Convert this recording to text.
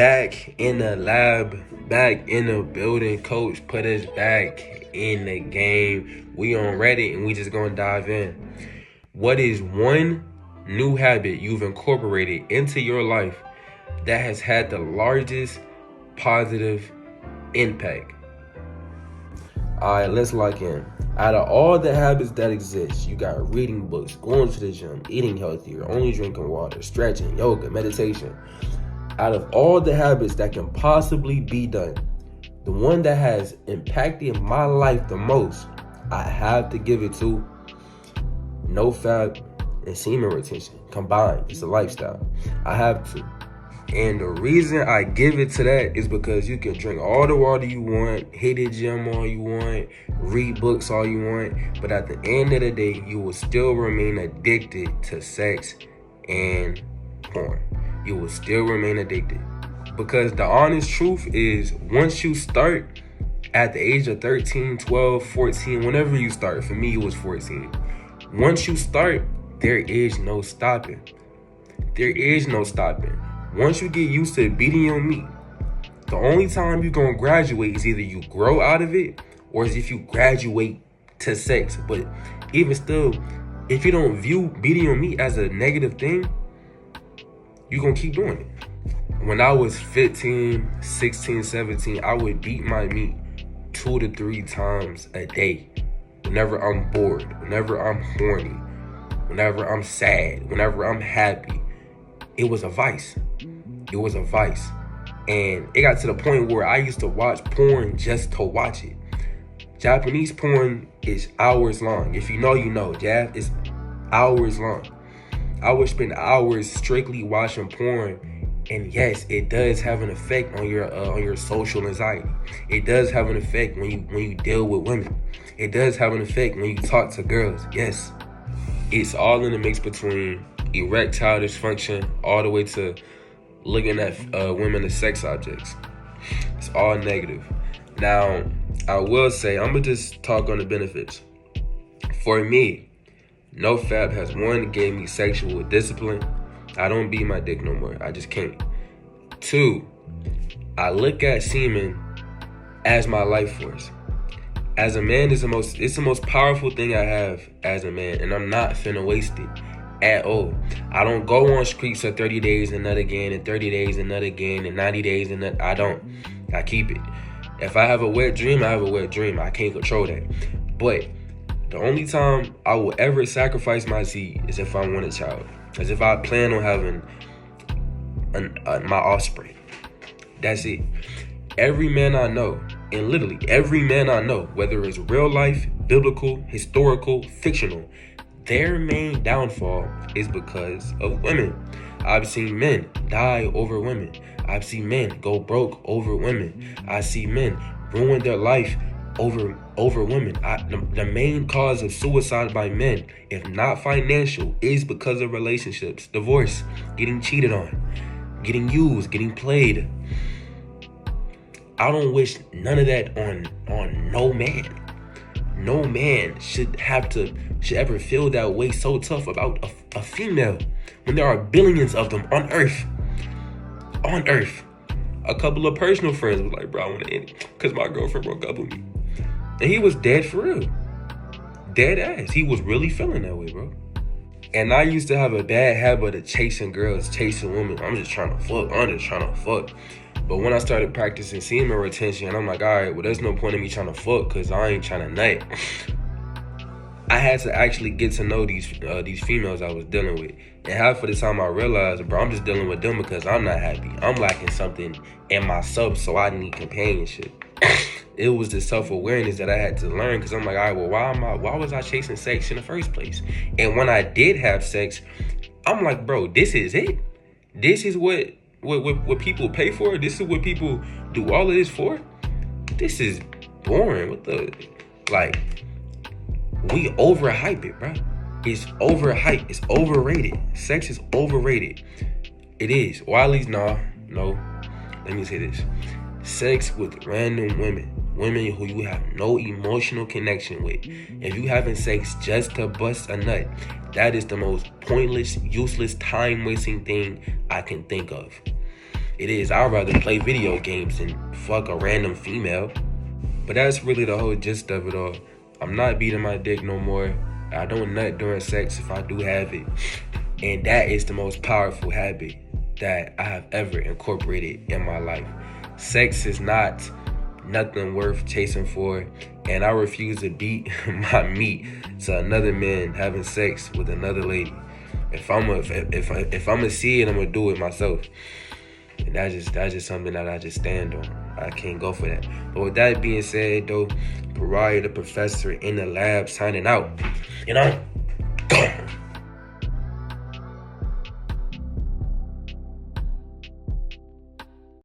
back in the lab, back in the building. Coach put us back in the game. We on Reddit and we just gonna dive in. What is one new habit you've incorporated into your life that has had the largest positive impact? Alright, let's lock in. Out of all the habits that exist, you got reading books, going to the gym, eating healthier, only drinking water, stretching, yoga, meditation. Out of all the habits that can possibly be done, the one that has impacted my life the most, I have to give it to no fat and semen retention combined. It's a lifestyle. I have to. And the reason I give it to that is because you can drink all the water you want, hit the gym all you want, read books all you want, but at the end of the day, you will still remain addicted to sex and porn. You will still remain addicted. Because the honest truth is, once you start at the age of 13, 12, 14, whenever you start, for me it was 14. Once you start, there is no stopping. There is no stopping. Once you get used to beating your meat, the only time you're going to graduate is either you grow out of it or as if you graduate to sex. But even still, if you don't view beating your meat as a negative thing, you're going to keep doing it. When I was 15, 16, 17, I would beat my meat 2 to 3 times a day. Whenever I'm bored, whenever I'm horny, whenever I'm sad, whenever I'm happy. It was a vice. It was a vice. And it got to the point where I used to watch porn just to watch it. Japanese porn is hours long. If you know, you know. Jap is hours long. I would spend hours strictly watching porn. And yes, it does have an effect on your social anxiety. It does have an effect when you deal with women. It does have an effect when you talk to girls. Yes. It's all in the mix between erectile dysfunction all the way to looking at women as sex objects. It's all negative. Now, I will say, I'm going to just talk on the benefits. For me, NoFap has gave me sexual discipline. I don't beat my dick no more. I just can't. 2, I look at semen as my life force. As a man, it's the most powerful thing I have as a man, and I'm not finna waste it at all. I don't go on streaks for 30 days and nut again, and 30 days and nut again, and 90 days and nut. I don't. I keep it. If I have a wet dream, I have a wet dream. I can't control that. But the only time I will ever sacrifice my seed is if I want a child. As if I plan on having my offspring. That's it. Every man I know, and literally every man I know, whether it's real life, biblical, historical, fictional, their main downfall is because of women. I've seen men die over women. I've seen men go broke over women. I see men ruin their life over women. The main cause of suicide by men, if not financial, is because of relationships, divorce, getting cheated on, getting used, getting played. I don't wish none of that on no man. No man should ever feel that way so tough about a female when there are billions of them on earth. On earth. A couple of personal friends was like, bro, I want to end it because my girlfriend broke up with me. And he was dead for real. Dead ass. He was really feeling that way, bro. And I used to have a bad habit of chasing girls, chasing women. I'm just trying to fuck. But when I started practicing semen retention, I'm like, all right, well, there's no point in me trying to fuck because I ain't trying to nut. I had to actually get to know these females I was dealing with. And half of the time I realized, bro, I'm just dealing with them because I'm not happy. I'm lacking something in myself, so I need companionship. It was the self-awareness that I had to learn because I'm like, all right, well, why was I chasing sex in the first place? And when I did have sex, I'm like, bro, this is it? This is what people pay for? This is what people do all of this for? This is boring. We overhype it, bro. It's overhyped. It's overrated. Sex is overrated. It is. Well, at least, no. Let me say this. Sex with random women who you have no emotional connection with. If you having sex just to bust a nut, that is the most pointless, useless, time-wasting thing I can think of. it is. I'd rather play video games than fuck a random female. But that's really the whole gist of it all. I'm not beating my dick no more. I don't nut during sex if I do have it. And that is the most powerful habit that I have ever incorporated in my life. Sex is not nothing worth chasing for, and I refuse to beat my meat to another man having sex with another lady. If I'm gonna see it, I'm gonna do it myself. And that's just something that I just stand on. I can't go for that. But with that being said, though, Pariah the professor in the lab signing out. You know, gone.